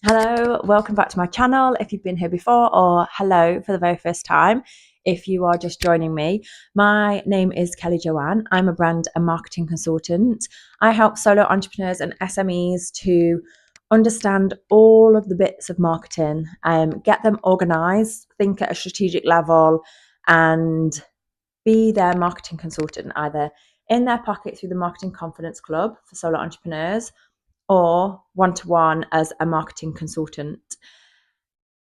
Hello, welcome back to my channel if you've been here before, or hello for the very first time if you are just joining me. My name is Kelly Joanne. I'm a brand and marketing consultant. I help solo entrepreneurs and SMEs to understand all of the bits of marketing, get them organized, think at a strategic level, and be their marketing consultant either in their pocket through the Marketing Confidence Club for solo entrepreneurs or one-to-one as a marketing consultant.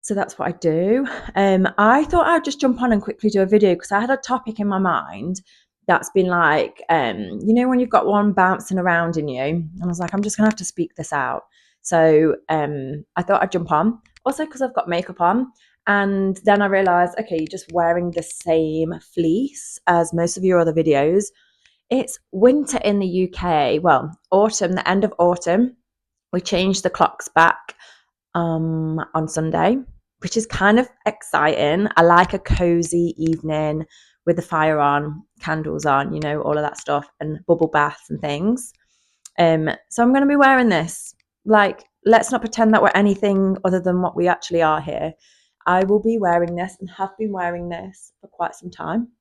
So that's what I do. I thought I'd just jump on and quickly do a video because I had a topic in my mind that's been like, when you've got one bouncing around in you, and I was like, I'm just gonna have to speak this out. So I thought I'd jump on. Also because I've got makeup on, and then I realised, okay, you're just wearing the same fleece as most of your other videos. It's winter in the UK. Well, autumn, the end of autumn. We changed the clocks back on Sunday, which is kind of exciting. I like a cozy evening with the fire on, candles on, all of that stuff, and bubble baths and things. So I'm going to be wearing this. Like, let's not pretend that we're anything other than what we actually are here. I will be wearing this and have been wearing this for quite some time.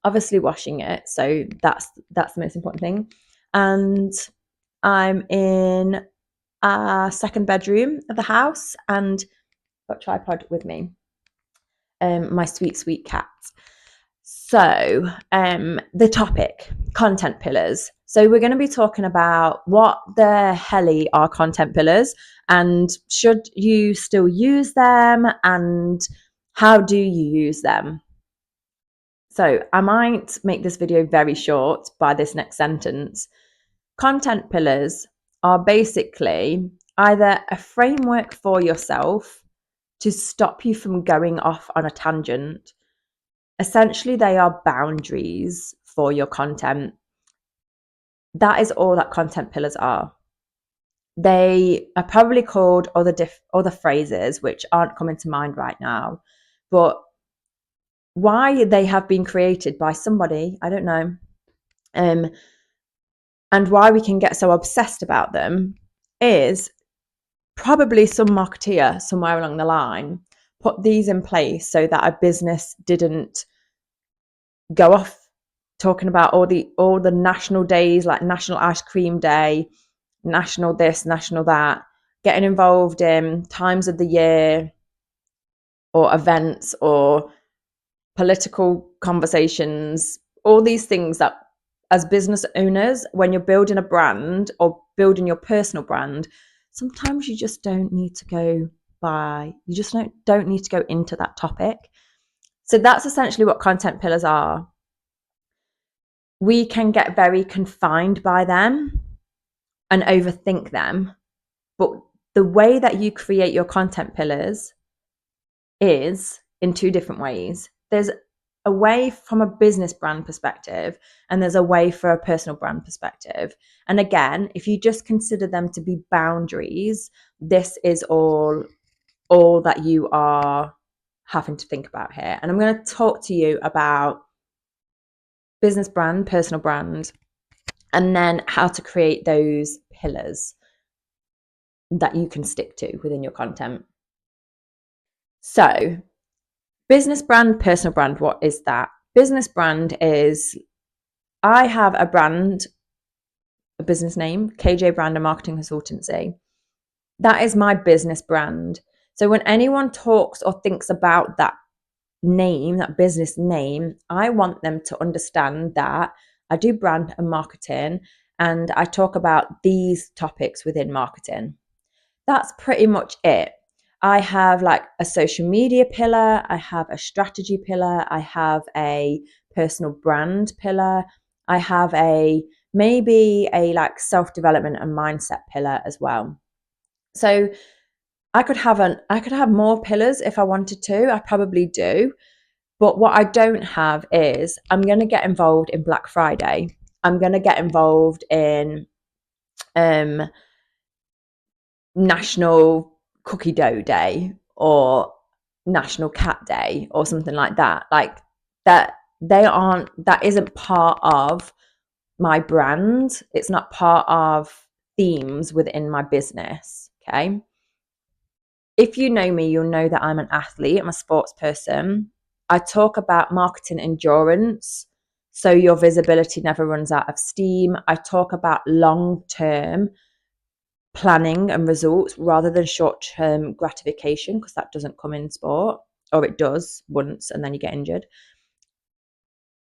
Obviously washing it, so that's the most important thing. And I'm in a second bedroom of the house and got a tripod with me. My sweet cat. So the topic, content pillars. So we're going to be talking about what the helly are content pillars, and should you still use them, and how do you use them? So I might make this video very short by this next sentence. Content pillars are basically either a framework for yourself to stop you from going off on a tangent. Essentially, they are boundaries for your content. That is all that content pillars are. They are probably called other phrases, which aren't coming to mind right now, but why they have been created by somebody, I don't know. And why we can get so obsessed about them is probably some marketeer somewhere along the line put these in place so that a business didn't go off talking about all the national days, like National Ice Cream Day, national this, national that, getting involved in times of the year or events or political conversations, all these things that as business owners, when you're building a brand or building your personal brand, sometimes you just don't need to go you just don't need to go into that topic. So that's essentially what content pillars are. We can get very confined by them and overthink them, but the way that you create your content pillars is in two different ways. There's a way from a business brand perspective, and there's a way for a personal brand perspective. And again, if you just consider them to be boundaries, this is all that you are having to think about here. And I'm going to talk to you about business brand, personal brand, and then how to create those pillars that you can stick to within your content. So, business brand, personal brand, what is that? Business brand is, I have a brand, a business name, KJ Brand and Marketing Consultancy. That is my business brand. So when anyone talks or thinks about that name, that business name, I want them to understand that I do brand and marketing, and I talk about these topics within marketing. That's pretty much it. I have like a social media pillar, I have a strategy pillar, I have a personal brand pillar, I have maybe a like self-development and mindset pillar as well. So I could have more pillars if I wanted to. I probably do. But what I don't have is, I'm going to get involved in Black Friday. I'm going to get involved in National Cookie Dough Day or National Cat Day or something like that. Like that isn't part of my brand. It's not part of themes within my business. Okay. If you know me, you'll know that I'm an athlete, I'm a sports person. I talk about marketing endurance, so your visibility never runs out of steam. I talk about long-term planning and results rather than short-term gratification, because that doesn't come in sport, or it does once and then you get injured.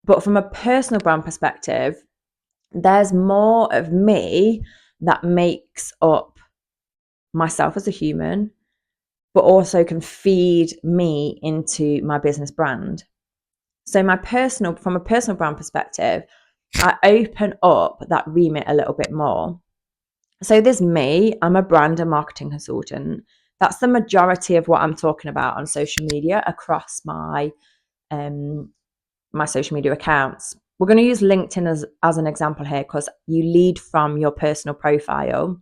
But from a personal brand perspective, there's more of me that makes up myself as a human, but also can feed me into my business brand. So from a personal brand perspective, I open up that remit a little bit more. So there's me, I'm a brand and marketing consultant. That's the majority of what I'm talking about on social media across my my social media accounts. We're going to use LinkedIn as an example here because you lead from your personal profile.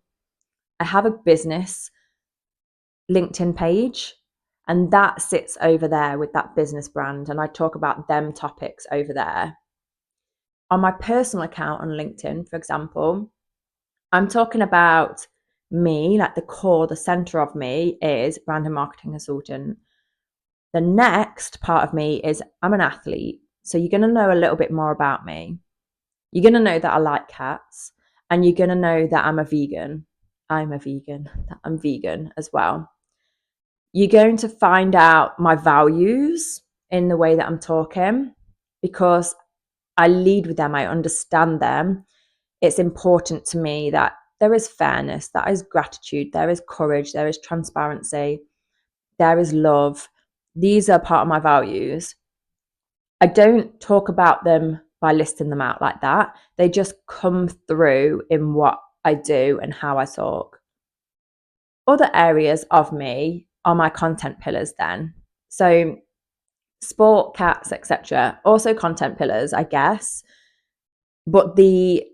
I have a business LinkedIn page, and that sits over there with that business brand. And I talk about them topics over there. On my personal account on LinkedIn, for example, I'm talking about me, like the core, the center of me is brand and marketing consultant. The next part of me is I'm an athlete. So you're going to know a little bit more about me. You're going to know that I like cats, and you're going to know that I'm a vegan. I'm vegan as well. You're going to find out my values in the way that I'm talking, because I lead with them, I understand them. It's important to me that there is fairness, there is gratitude, there is courage, there is transparency, there is love. These are part of my values. I don't talk about them by listing them out like that. They just come through in what I do and how I talk. Other areas of me are my content pillars then. So sport, cats, etc. Also content pillars, I guess. But the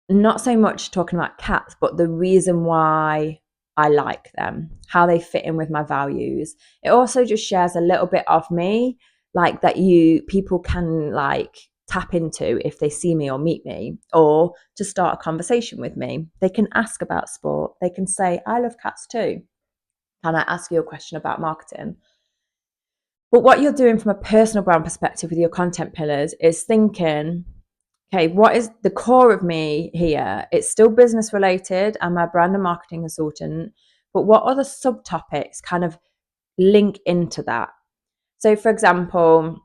not so much talking about cats, but the reason why I like them, how they fit in with my values. It also just shares a little bit of me, like that people can like tap into if they see me or meet me, or to start a conversation with me. They can ask about sport. They can say, I love cats too. Can I ask you a question about marketing? But what you're doing from a personal brand perspective with your content pillars is thinking, okay, what is the core of me here? It's still business related. I'm a brand and marketing consultant, but what other subtopics kind of link into that? So, for example,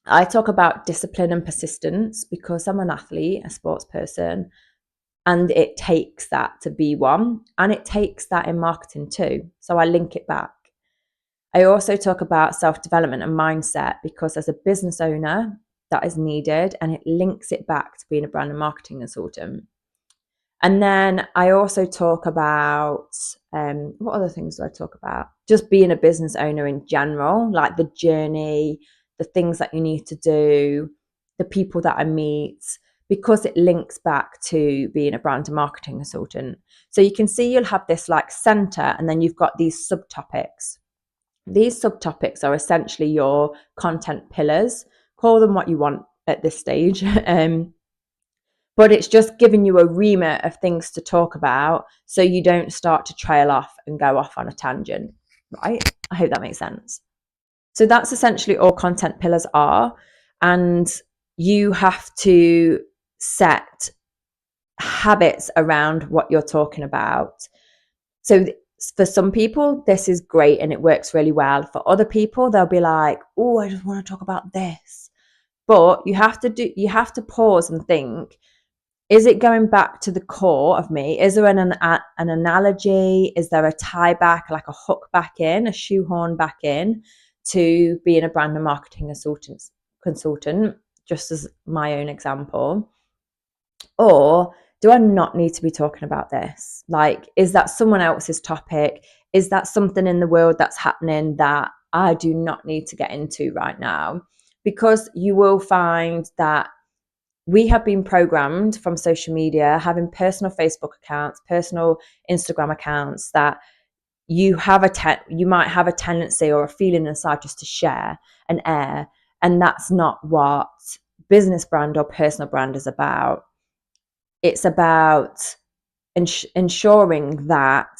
I talk about discipline and persistence because I'm an athlete, a sports person, and it takes that to be one, and it takes that in marketing too. So I link it back. I also talk about self-development and mindset because as a business owner, that is needed, and it links it back to being a brand and marketing consultant. And then I also talk about what other things do I talk about? Just being a business owner in general, like the journey, the things that you need to do, the people that I meet, because it links back to being a brand and marketing consultant. So you can see you'll have this like center, and then you've got these subtopics. These subtopics are essentially your content pillars. Call them what you want at this stage. But it's just giving you a remit of things to talk about so you don't start to trail off and go off on a tangent, right? I hope that makes sense. So that's essentially all content pillars are. And you have to set habits around what you're talking about. So for some people, this is great and it works really well. For other people, they'll be like, oh, I just want to talk about this. But you have to pause and think, is it going back to the core of me? Is there an analogy? Is there a tie back, like a hook back in, a shoehorn back in to being a brand and marketing consultant, just as my own example? Or do I not need to be talking about this? Like, is that someone else's topic? Is that something in the world that's happening that I do not need to get into right now? Because you will find that we have been programmed from social media, having personal Facebook accounts, personal Instagram accounts, that you might have a tendency or a feeling inside just to share and air, and that's not what business brand or personal brand is about. It's about ensuring that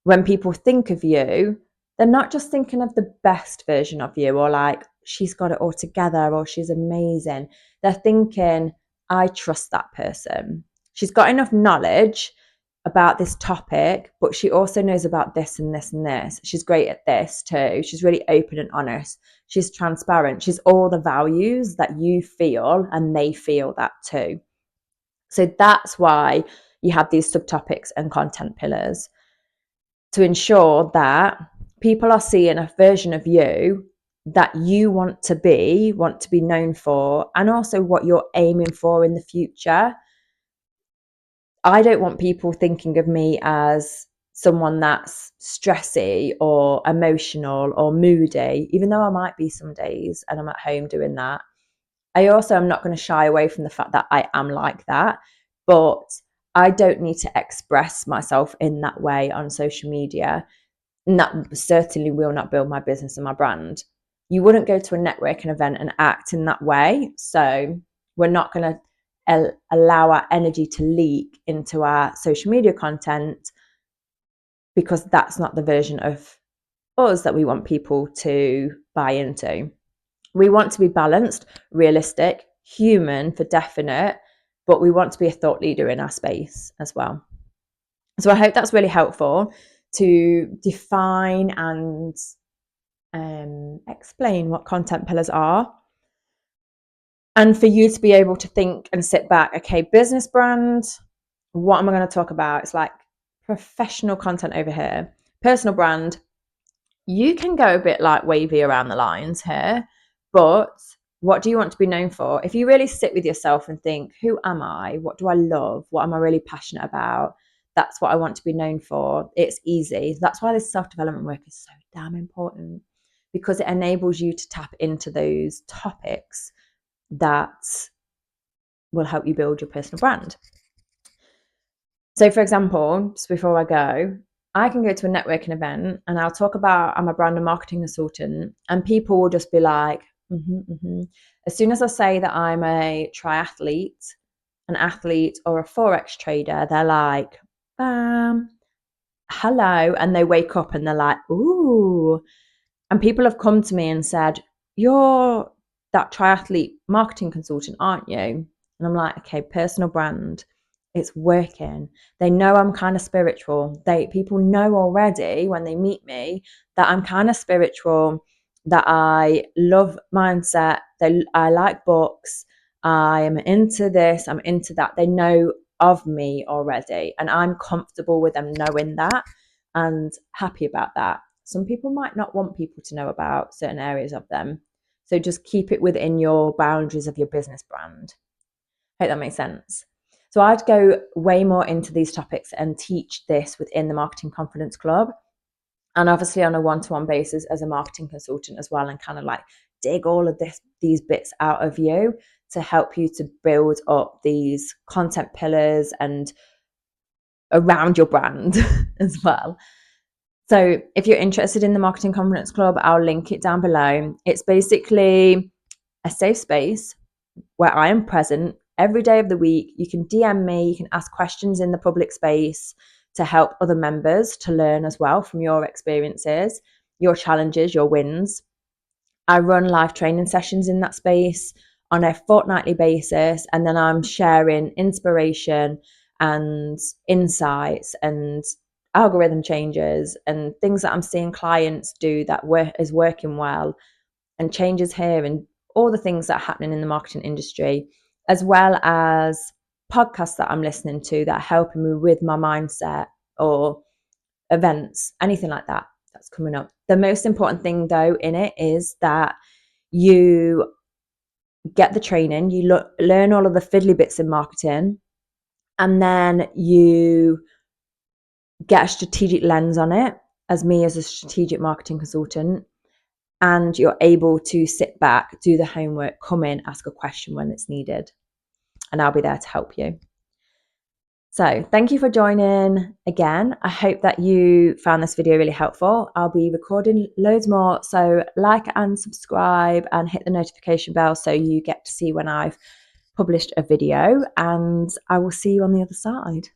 when people think of you, they're not just thinking of the best version of you, or like, she's got it all together, or she's amazing. They're thinking, I trust that person. She's got enough knowledge about this topic, but she also knows about this and this and this. She's great at this too. She's really open and honest. She's transparent. She's all the values that you feel, and they feel that too. So that's why you have these subtopics and content pillars, to ensure that people are seeing a version of you that you want to be known for, and also what you're aiming for in the future. I don't want people thinking of me as someone that's stressy or emotional or moody, even though I might be some days and I'm at home doing that. I also am not going to shy away from the fact that I am like that, but I don't need to express myself in that way on social media. And that certainly will not build my business and my brand. You wouldn't go to a networking event and act in that way. So we're not going to allow our energy to leak into our social media content, because that's not the version of us that we want people to buy into. We want to be balanced, realistic, human for definite, but we want to be a thought leader in our space as well. So I hope that's really helpful to define and explain what content pillars are, and for you to be able to think and sit back, okay, business brand, what am I going to talk about? It's like professional content over here. Personal brand, you can go a bit like wavy around the lines here, but what do you want to be known for? If you really sit with yourself and think, who am I? What do I love? What am I really passionate about? That's what I want to be known for. It's easy. That's why this self-development work is so damn important, because it enables you to tap into those topics that will help you build your personal brand. So for example, just before I go, I can go to a networking event and I'll talk about, I'm a brand and marketing consultant, and people will just be like, As soon as I say that I'm a triathlete, an athlete, or a Forex trader, they're like, bam, hello. And they wake up and they're like, ooh. And people have come to me and said, you're that triathlete marketing consultant, aren't you? And I'm like, okay, personal brand, it's working. They know I'm kind of spiritual. People know already when they meet me that I'm kind of spiritual, that I love mindset, I like books, I am into this, I'm into that. They know of me already, and I'm comfortable with them knowing that and happy about that. Some people might not want people to know about certain areas of them. So just keep it within your boundaries of your business brand. Hope that makes sense. So I'd go way more into these topics and teach this within the Marketing Confidence Club. And obviously on a one-to-one basis as a marketing consultant as well, and kind of like dig all of these bits out of you to help you to build up these content pillars and around your brand as well. So if you're interested in the Marketing Confidence Club, I'll link it down below. It's basically a safe space where I am present every day of the week. You can DM me, you can ask questions in the public space to help other members to learn as well from your experiences, your challenges, your wins. I run live training sessions in that space on a fortnightly basis, and then I'm sharing inspiration and insights and algorithm changes and things that I'm seeing clients do that is working well, and changes here, and all the things that are happening in the marketing industry, as well as podcasts that I'm listening to that are helping me with my mindset, or events, anything like that that's coming up. The most important thing though in it is that you get the training, you learn all of the fiddly bits in marketing, and then you get a strategic lens on it as me as a strategic marketing consultant, and you're able to sit back, do the homework, come in, ask a question when it's needed, and I'll be there to help you. So thank you for joining again. I hope that you found this video really helpful. I'll be recording loads more, so like and subscribe and hit the notification bell so you get to see when I've published a video, and I will see you on the other side.